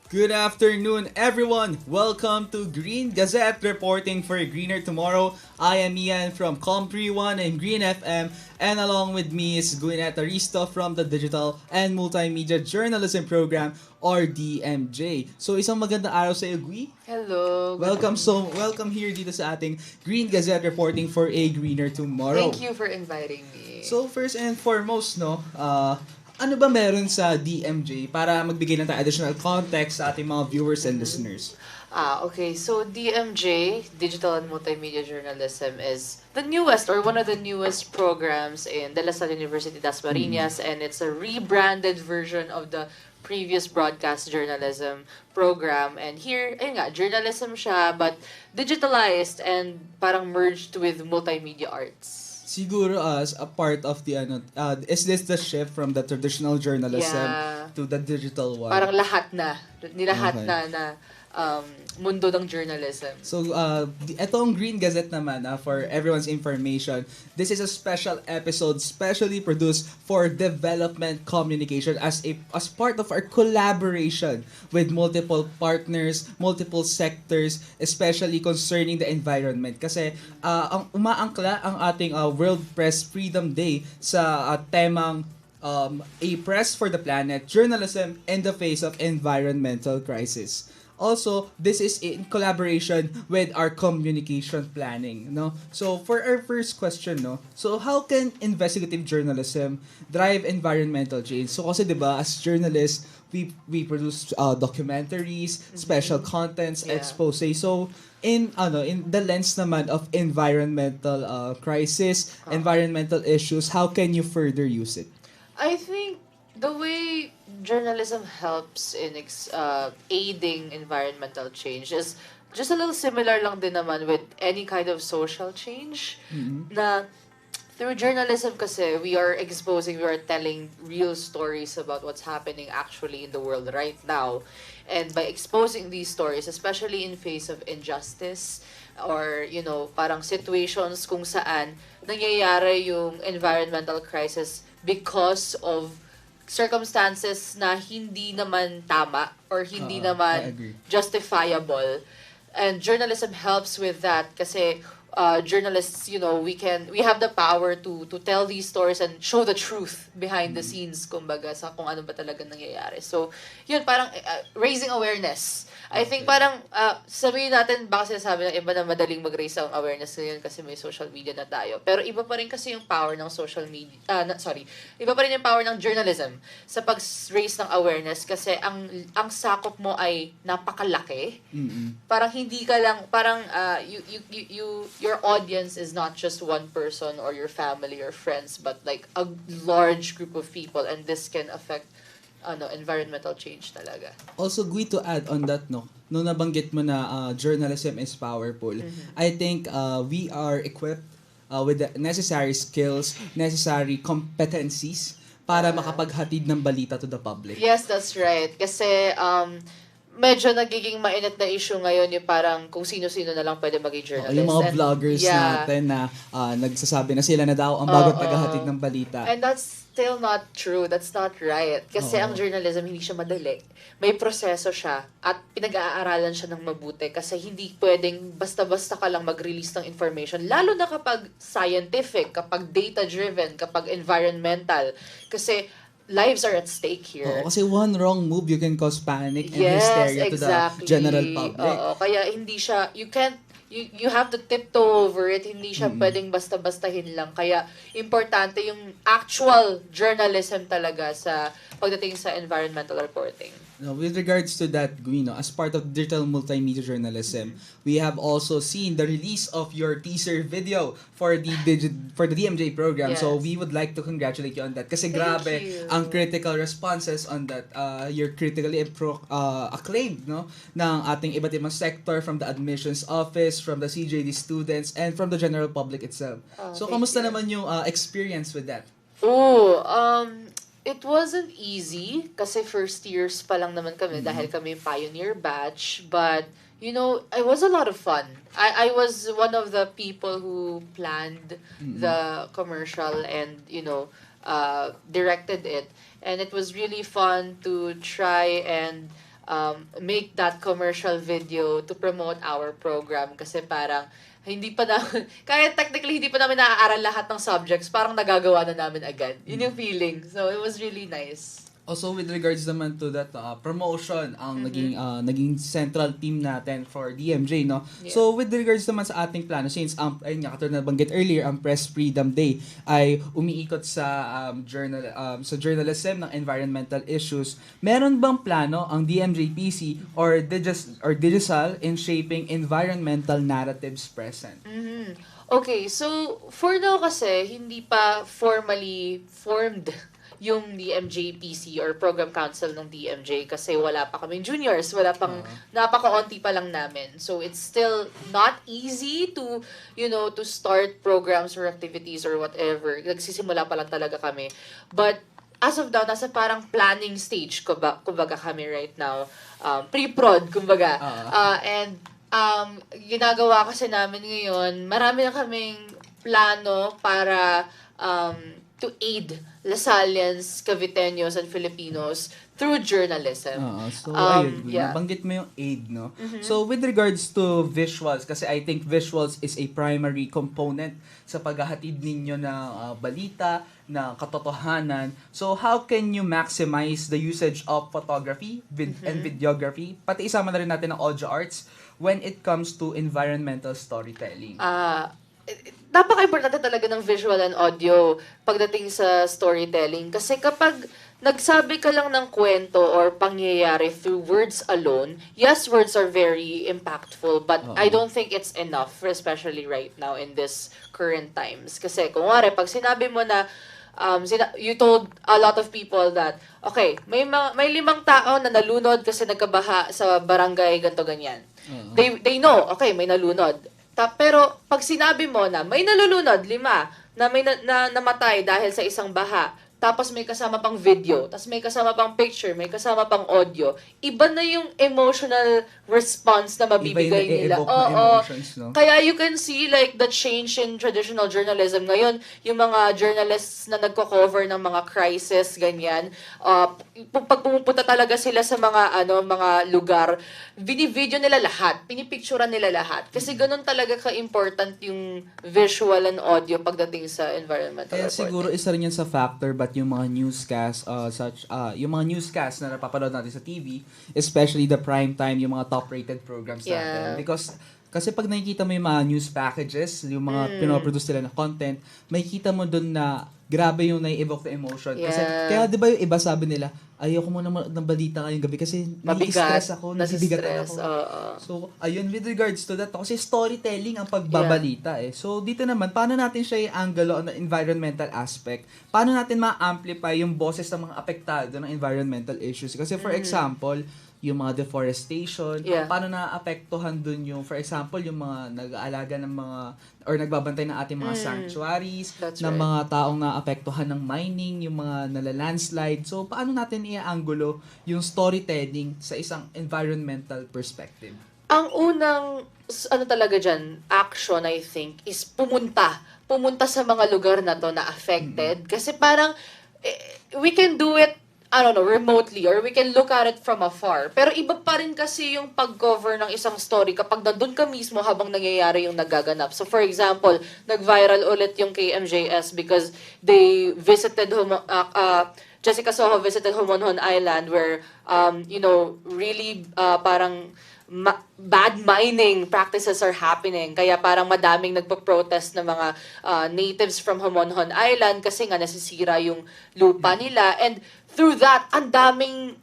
Good afternoon, everyone. Welcome to Green Gazette reporting for a greener tomorrow. I am Ian from Com31 and Green FM, and along with me is Gwyneth Aristo from the Digital and Multimedia Journalism Program or DMJ. So isang magandang araw sa iyo, Gui. Hello, good Welcome here dito sa ating Green Gazette reporting for a greener tomorrow. Thank you for inviting me. So first and foremost, no, ano ba meron sa DMJ para magbigay ng tayo additional context sa ating mga viewers and listeners? Okay. So DMJ, Digital and Multimedia Journalism, is the newest or one of the newest programs in De La Salle University Dasmariñas, and it's a rebranded version of the previous broadcast journalism program. And here, ayun nga, journalism siya, but digitalized and parang merged with multimedia arts. Siguro as a part of the is this the shift from the traditional journalism Yeah. to the digital one? Parang lahat na, nilahat Okay. na mundo ng journalism. So, etong Green Gazette naman, for everyone's information, this is a special episode specially produced for development communication as part of our collaboration with multiple partners, multiple sectors, especially concerning the environment. Kasi, ang umaangkla ang ating World Press Freedom Day sa temang A Press for the Planet, Journalism in the Face of Environmental Crisis. Also, this is in collaboration with our communication planning, no? So, for our first question, no? So, how can investigative journalism drive environmental change? So, kasi 'di ba, as journalists, we produce documentaries, special contents, Yeah. expose. So, in the lens naman of environmental crisis, environmental issues, how can you further use it? I think the way journalism helps in aiding environmental change is just a little similar lang din naman with any kind of social change. Na through journalism kasi, we are telling real stories about what's happening actually in the world right now. And by exposing these stories, especially in face of injustice, or, parang situations kung saan nangyayari yung environmental crisis because of circumstances na hindi naman tama or hindi I naman agree. justifiable. And journalism helps with that kasi journalists, we have the power to tell these stories and show the truth behind the scenes, kumbaga, sa kung ano ba talaga nangyayari. So, yun, parang raising awareness. I think parang, sabihin natin, baka sinasabi ng iba na madaling mag-raise ang awareness ngayon kasi may social media na tayo. Pero iba pa rin kasi yung power ng social media, iba pa rin yung power ng journalism sa pag-raise ng awareness kasi ang sakop mo ay napakalaki. Parang hindi ka lang, parang your audience is not just one person or your family or friends, but like a large group of people, and this can affect environmental change talaga. Also, Gui, to add on that, no, nung nabanggit mo na journalism is powerful, I think we are equipped with the necessary skills, necessary competencies para makapaghatid ng balita to the public. Yes, that's right. Kasi medyo nagiging mainit na issue ngayon yung parang kung sino-sino na lang pwede maging journalist. Yung mga And, vloggers yeah. natin na nagsasabi na sila na daw ang bagong Oo. tagahatid ng balita. And that's still not true. That's not right. Kasi Oo. ang journalism, hindi siya madali. May proseso siya at pinag-aaralan siya ng mabuti kasi hindi pwedeng basta-basta ka lang mag-release ng information. Lalo na kapag scientific, kapag data-driven, kapag environmental. Kasi lives are at stake here. Oo, kasi one wrong move, you can cause panic and Yes, hysteria to the exactly. general public. Oo, kaya hindi siya, you have to tiptoe over it, hindi siya pwedeng basta-bastahin lang. Kaya importante yung actual journalism talaga sa pagdating sa environmental reporting. No, with regards to that, Guino, as part of digital multimedia journalism, we have also seen the release of your teaser video for the DMJ program. So Yes. we would like to congratulate you on that. Kasi Thank grabe you. ang critical responses on that. You're critically acclaimed, no, ng ating iba't ibang sector, from the admissions office, from the CJD students, and from the general public itself. So thank kamusta you. naman yung experience with that? Oh, it wasn't easy kasi first years pa lang naman kami dahil kami yung pioneer batch, but it was a lot of fun. I was one of the people who planned the commercial and directed it, and it was really fun to try and make that commercial video to promote our program kasi parang hindi pa na kaya technically hindi pa namin naaaral lahat ng subjects, parang nagagawa na namin agad. Yun yung feeling. So it was really nice. Also with regards naman to that promotion ang naging central team natin for DMJ, no. Yeah. So with regards naman sa ating plano, since ayun nga katulad na banggit earlier, ang Press Freedom Day ay umiikot sa journalism ng environmental issues. Meron bang plano ang DMJPC or Digital in shaping environmental narratives present? Okay, so for now kasi hindi pa formally formed yung DMJPC or Program Council ng DMJ kasi wala pa kaming juniors, wala pang napakaunti pa lang namin. So it's still not easy to, to start programs or activities or whatever. Nagsisimula pa lang talaga kami. But as of now, nasa parang planning stage kumbaga kami right now. Pre-prod, kumbaga. And ginagawa kasi namin ngayon, marami na kaming plano para to aid Lasalians, Caviteños, and Filipinos through journalism. So, ayun, yeah. nabanggit mo yung aid, no? So, with regards to visuals, kasi I think visuals is a primary component sa paghahatid ninyo ng balita, ng katotohanan. So, how can you maximize the usage of photography and videography? Pati isama na rin natin ang audio arts when it comes to environmental storytelling. Napaka-importante talaga ng visual and audio pagdating sa storytelling. Kasi kapag nagsabi ka lang ng kwento or pangyayari through words alone, yes, words are very impactful, but I don't think it's enough, especially right now in this current times. Kasi kung wari, pag sinabi mo na you told a lot of people that, okay, may 5 tao na nalunod kasi nagkabaha sa barangay ganto ganyan. They know, okay, may nalunod. Pero pag sinabi mo na may nalulunod, 5, na may namatay dahil sa isang baha, tapos may kasama pang video, tapos may kasama pang picture, may kasama pang audio, iba na yung emotional response na mabibigay nila. Emotions, no? Kaya you can see like the change in traditional journalism. Ngayon, yung mga journalists na nagko-cover ng mga crisis, ganyan, pag pumupunta talaga sila sa mga lugar, bini-video nila lahat, pinipicturean nila lahat. Kasi ganun talaga ka-important yung visual and audio pagdating sa environmental Kaya reporting. siguro isa rin yan sa factor but yung mga newscast yung mga newscast na napapanood natin sa TV, especially the prime time, yung mga top-rated programs natin. Because kasi pag nakikita mo yung mga news packages, yung mga pinoproduce nila na content, makikita mo dun na grabe yung nai-evoke na emotion. Kasi kaya 'di ba yung iba sabi nila, ayoko muna ng balita ngayong gabi kasi nai-stress ako, nabibigatan ako. So, ayun, with regards to that, kasi storytelling ang pagbabalita eh. So, dito naman, paano natin siya i-angle on the environmental aspect? Paano natin ma-amplify yung boses ng mga apektado ng environmental issues? Kasi for example, yung mga deforestation, paano naapektuhan dun yung, for example, yung mga nag-aalaga ng mga, or nagbabantay ng ating mga sanctuaries, ng mga taong naapektuhan ng mining, yung mga nalalandslide. So, paano natin i-angulo yung storytelling sa isang environmental perspective? Ang unang, talaga dyan, action, I think, is pumunta sa mga lugar na to na affected. Kasi parang, we can do it remotely, or we can look at it from afar. Pero iba pa rin kasi yung pag-cover ng isang story kapag nandun ka mismo habang nangyayari yung nagaganap. So for example, nag-viral ulit yung KMJS because they visited Jessica Soho visited Homonhon Island where really parang bad mining practices are happening. Kaya parang madaming nagpo-protest na mga natives from Homonhon Island kasi nga nasisira yung lupa nila. And through that, ang daming,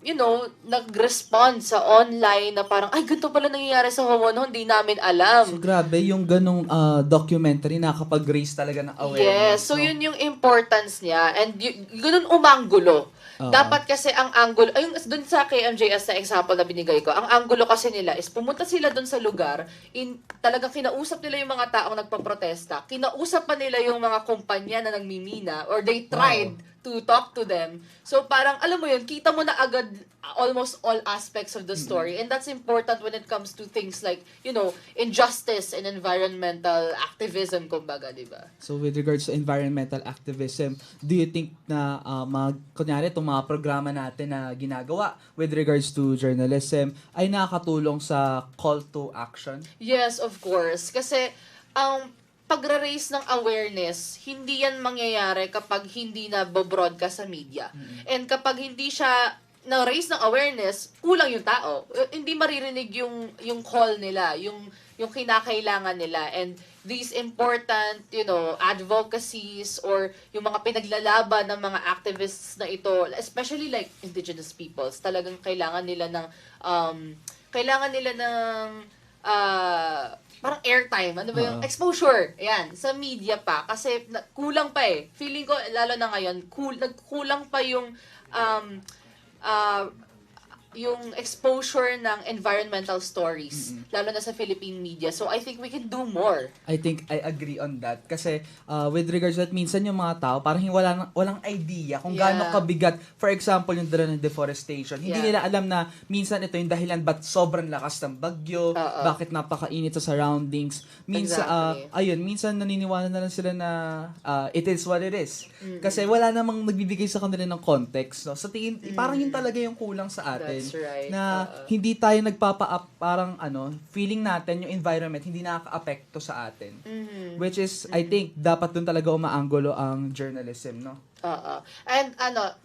nag-respond sa online na parang, ay, ganito pala nangyayari sa Homonhon, di namin alam. So, grabe, yung ganong documentary nakakapag-raise talaga ng awareness. Yes, so yun yung importance niya. And ganun umanggulo. Dapat kasi ang angulo, ayun, dun sa KMJS na example na binigay ko, ang angulo kasi nila is pumunta sila dun sa lugar, talagang kinausap nila yung mga taong nagpaprotesta, kinausap pa nila yung mga kumpanya na nagmimina, or they tried to talk to them. So parang, alam mo yun, kita mo na agad almost all aspects of the story. And that's important when it comes to things like, injustice and environmental activism, kumbaga, di ba? So with regards to environmental activism, do you think na kunyari itong mga programa natin na ginagawa with regards to journalism ay nakakatulong sa call to action? Yes, of course. Kasi, ang pag-raise ng awareness, hindi yan mangyayari kapag hindi na broadcast sa media. And kapag hindi siya na-raise ng awareness, kulang yung tao. Hindi maririnig yung call nila, yung kinakailangan nila. And these important, advocacies or yung mga pinaglalaban ng mga activists na ito, especially like indigenous peoples, talagang kailangan nila ng parang airtime, ano ba yung exposure, ayan, sa media pa, kasi kulang pa eh. Feeling ko, lalo na ngayon, nagkulang pa yung exposure ng environmental stories, lalo na sa Philippine media. So, I think we can do more. I think I agree on that. Kasi with regards to that, minsan yung mga tao, parang walang idea kung gaano kabigat. For example, yung drone ng deforestation. Hindi nila alam na minsan ito yung dahilan ba't sobrang lakas ng bagyo, bakit napakainit sa surroundings. Minsan, minsan naniniwala na lang sila na it is what it is. Kasi wala namang nagbibigay sa kanila ng context. No? Sa tingin, parang yun talaga yung kulang sa atin. That's right. Na hindi tayo parang feeling natin yung environment hindi nakaka-apekto sa atin. Which is, I think, dapat dun talaga umaanggulo ang journalism, no? And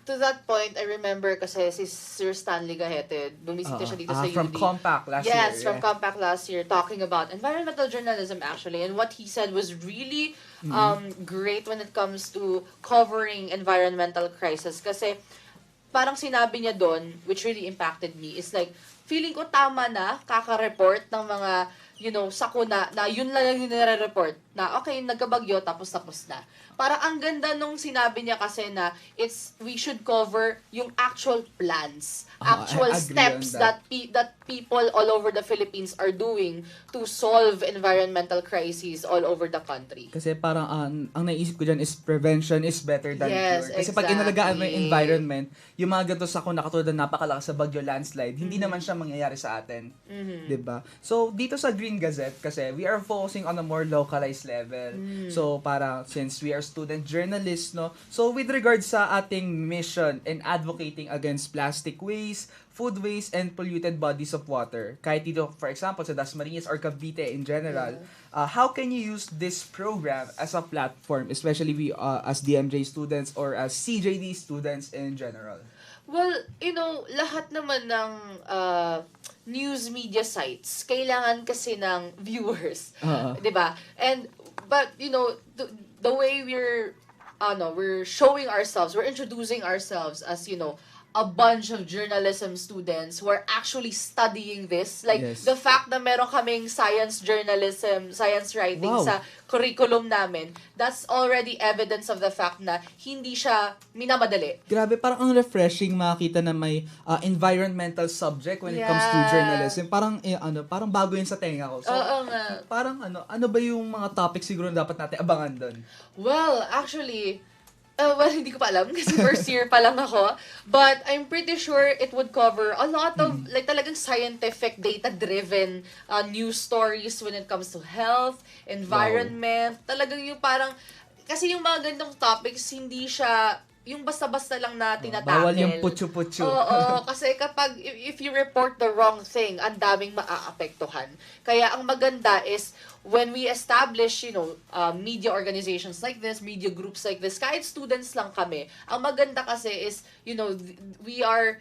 to that point, I remember kasi si Sir Stanley Gahete, bumisita siya dito sa UD. From Compact last year. Yes, from Compact last year, talking about environmental journalism actually. And what he said was really great when it comes to covering environmental crisis. Kasi parang sinabi niya doon, which really impacted me, is like, feeling ko tama na kaka-report ng mga, sakuna, na yun lang yung nire-report, na okay, nagkabagyo, tapos na. Parang ang ganda nung sinabi niya kasi na we should cover yung actual plans, actual steps that people all over the Philippines are doing to solve environmental crises all over the country. Kasi parang ang naisip ko dyan is prevention is better than cure. Kasi exactly. pag inalagaan mo yung environment, yung mga ganito sakuna katulad na napakalakas sa bagyo landslide, hindi naman siya mangyayari sa atin. 'Di ba? So dito sa Green Gazette kasi we are focusing on a more localized level. So para since we are student journalists, no. So with regards sa ating mission in advocating against plastic waste, food waste, and polluted bodies of water, kahit dito for example sa Dasmariñas or Cavite in general, how can you use this program as a platform, especially we as DMJ students or as CJD students in general? Well, lahat naman ng news media sites, kailangan kasi ng viewers. 'Di ba? But the way we're showing ourselves, we're introducing ourselves as, a bunch of journalism students who are actually studying this. Like, the fact na meron kaming science journalism, science writing sa curriculum namin, that's already evidence of the fact na hindi siya minamadali. Grabe, parang ang refreshing makita na may environmental subject when it comes to journalism. Parang, parang bago yun sa tenga ko. So, parang ano ba yung mga topics siguro na dapat natin abangan doon? Well, actually, hindi ko pa alam kasi first year pa lang ako. But I'm pretty sure it would cover a lot of like talagang scientific, data-driven news stories when it comes to health, environment. Talagang yung parang, kasi yung mga ganitong topics, hindi siya yung basta-basta lang na tinatakel. Bawal yung putyo-putyo. Oo, kasi kapag, if you report the wrong thing, ang daming maaapektuhan. Kaya ang maganda is, when we establish, media organizations like this, media groups like this, kahit students lang kami, ang maganda kasi is, we are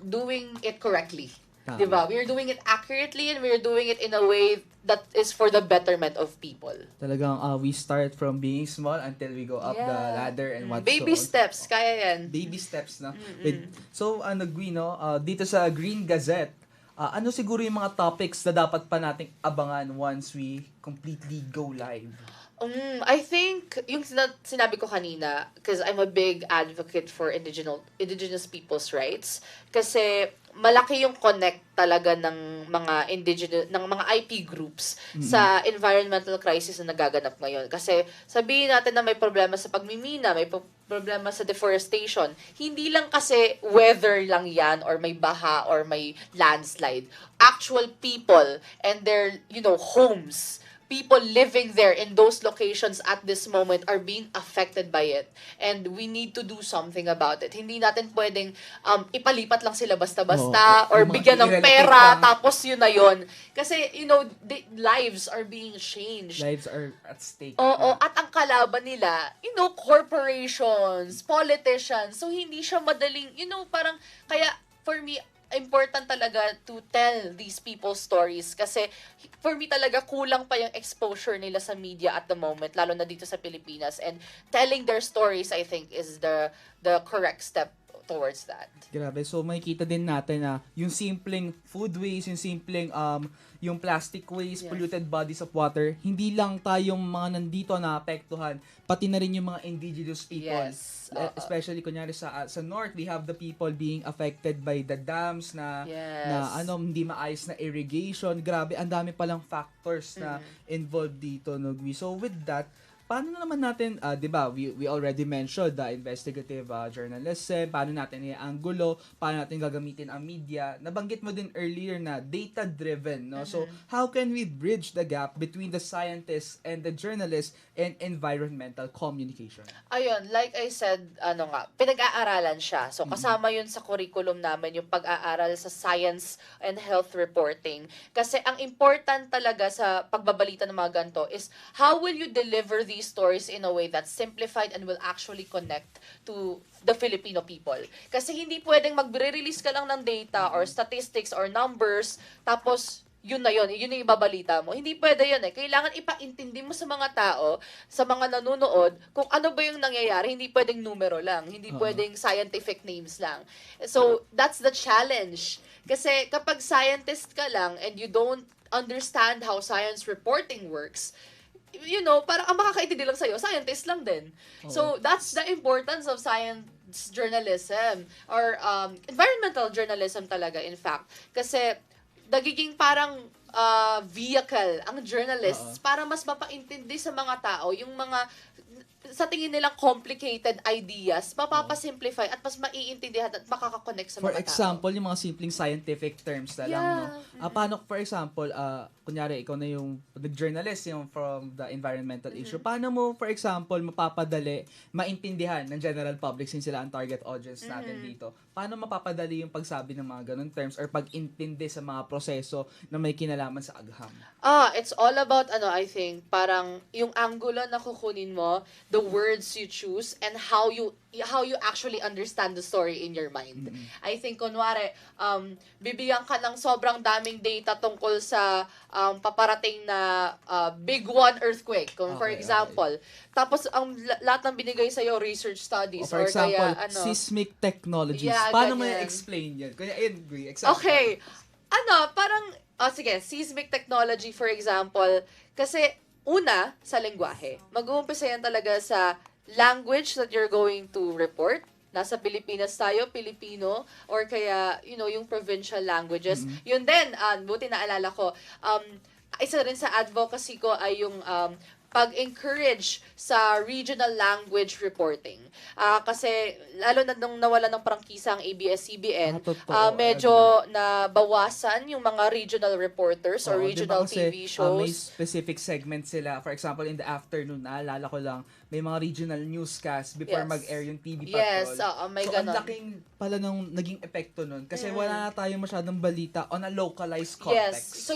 doing it correctly. Diba? We are doing it accurately and we are doing it in a way that is for the betterment of people. Talagang we start from being small until we go up the ladder and what baby steps, kaya yan. Baby steps, no? So, Guino, dito sa Green Gazette, ano siguro yung mga topics na dapat pa nating abangan once we completely go live? I think, yung sinabi ko kanina, because I'm a big advocate for indigenous people's rights, kasi malaki yung connect talaga ng mga IP groups sa environmental crisis na nagaganap ngayon. Kasi sabihin natin na may problema sa pagmimina, may problema sa deforestation, hindi lang kasi weather lang yan or may baha or may landslide. Actual people and their, homes, people living there in those locations at this moment are being affected by it. And we need to do something about it. Hindi natin pwedeng ipalipat lang sila basta-basta Oo, or yung mga bigyan ng i-relocate pera lang. tapos yun na yun. Kasi, lives are being changed. Lives are at stake. Oo, at ang kalaban nila, corporations, politicians. So, hindi siya madaling, parang, kaya, for me, important talaga to tell these people's stories kasi for me talaga kulang pa yung exposure nila sa media at the moment, lalo na dito sa Pilipinas, and telling their stories, I think, is the correct step towards that. Grabe. So, makikita din natin na yung simpleng food waste, yung simpleng yung plastic waste, Yes. polluted bodies of water, hindi lang tayong mga nandito na apektuhan, pati na rin yung mga indigenous people. Yes. Especially kunyari sa North, we have the people being affected by the dams na Yes. hindi maayos na irrigation. Grabe, ang dami palang factors na involved dito, no, Gwi. So with that, paano na naman natin, 'di ba? We already mentioned the investigative journalism, paano natin i-anggulo, paano natin gagamitin ang media. Nabanggit mo din earlier na data-driven, no? So, how can we bridge the gap between the scientists and the journalists in environmental communication? Ayun, like I said, pinag-aaralan siya. So, kasama yun sa curriculum namin, yung pag-aaral sa science and health reporting. Kasi ang important talaga sa pagbabalita ng mga ganito is how will you deliver these stories in a way that's simplified and will actually connect to the Filipino people. Kasi hindi pwedeng magre-release ka lang ng data or statistics or numbers, tapos yun na yun yung ibabalita mo. Hindi pwede yun eh. Kailangan ipaintindi mo sa mga tao, sa mga nanonood, kung ano ba yung nangyayari. Hindi pwedeng numero lang. Hindi pwedeng scientific names lang. So, that's the challenge. Kasi kapag scientist ka lang and you don't understand how science reporting works, parang ang makakaintindi lang sa'yo, scientist lang din. So, that's the importance of science journalism or environmental journalism talaga, in fact. Kasi, nagiging parang vehicle ang journalists para mas mapaintindi sa mga tao yung mga sa tingin nilang complicated ideas, mapapasimplify at mas maiintindihan at makakakonect sa For mga tao. example, yung mga simpleng scientific terms na lang, no? Paano, for example, kunyari, ikaw na yung journalist, yung from the environmental issue, paano mo, for example, mapapadali, maintindihan ng general public since sila ang target audience natin dito? Paano mapapadali yung pagsabi ng mga ganun terms or pag-intindi sa mga proseso na may kinalaman sa agham? It's all about, I think, parang yung angulo na kukunin mo, the words you choose, and how you actually understand the story in your mind. I think, kunwari, bibigyan ka ng sobrang daming data tungkol sa paparating na big one earthquake. Kung for example, tapos ang lahat ng binigay sa'yo, research studies, For or example, kaya, seismic technologies. Yeah, Paano mo ganyan. i-explain yan? Kaya, example. Okay. Parang, sige, seismic technology, for example, kasi, una, sa lengguwahe. Mag-uumpisa yan talaga sa language that you're going to report. Nasa Pilipinas tayo, Filipino, or kaya, yung provincial languages. Yun din, buti naalala ko, isa rin sa advocacy ko ay yung pag-encourage sa regional language reporting. Kasi, lalo na nung nawala ng prangkisa ang ABS-CBN, totoo. medyo nabawasan yung mga regional reporters or Oo, regional diba kasi, TV may shows. specific segments sila. For example, in the afternoon, naalala ko lang, may mga regional newscast before Yes. mag-air yung TV Patrol. Yes, may so, ganon. ang laking pala nung naging epekto nun. Kasi wala na tayong masyadong balita on a localized context. Yes. So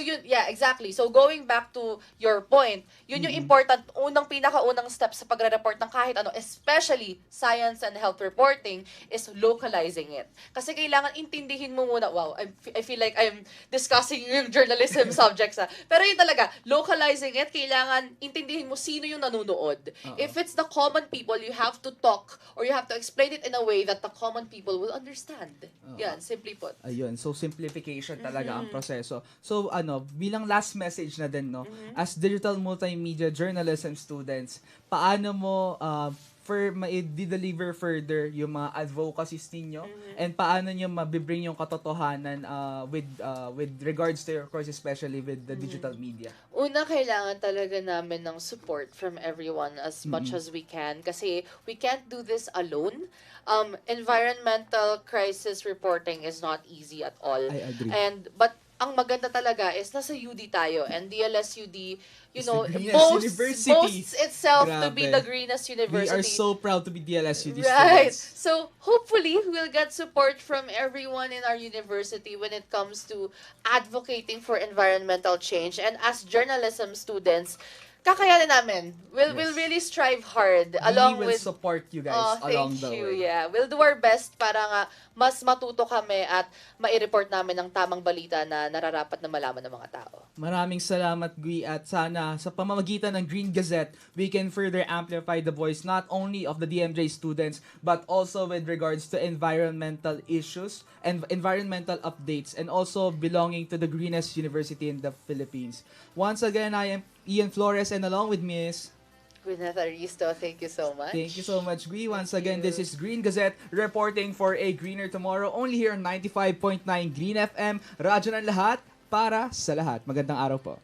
exactly. So going back to your point, yun yung important, pinakaunang step sa pagre-report ng kahit ano, especially science and health reporting, is localizing it. Kasi kailangan intindihin mo muna, wow, I feel like I'm discussing yung journalism subjects. Pero yun talaga, localizing it, kailangan intindihin mo sino yung nanonood. If it's the common people, you have to talk or you have to explain it in a way that the common people will understand. Yan, simply put. Ayun, so simplification talaga ang proseso. So bilang last message na din, no, as digital multimedia journalism students, paano mo ma-deliver further yung mga advocacies ninyo and paano nyo mabibring yung katotohanan with regards to your course, especially with the digital media? Una, kailangan talaga namin ng support from everyone as much as we can kasi we can't do this alone. Environmental crisis reporting is not easy at all. I agree. But ang maganda talaga is nasa UD tayo, and DLS-UD, It's the greenest university. boasts itself to be Grabe. the greenest We university. are so proud to be DLS-UD Right. students. So hopefully we'll get support from everyone in our university when it comes to advocating for environmental change. And as journalism students, kakayanin namin. We'll Yes. really strive hard We along will with support you guys Oh, along thank the you. way. Yeah, we'll do our best para nga mas matuto kami at mai-report namin ang tamang balita na nararapat na malaman ng mga tao. Maraming salamat, Gui, at sana sa pamamagitan ng Green Gazette, we can further amplify the voice not only of the DMJ students, but also with regards to environmental issues and environmental updates, and also belonging to the greenest university in the Philippines. Once again, I am Ian Flores, and along with Miss... Gwyneth Aristo, thank you so much. Thank you so much, Gui. Once Thank again, you. this is Green Gazette reporting for a greener tomorrow, only here on 95.9 Green FM. Radyo ng lahat, para sa lahat. Magandang araw po.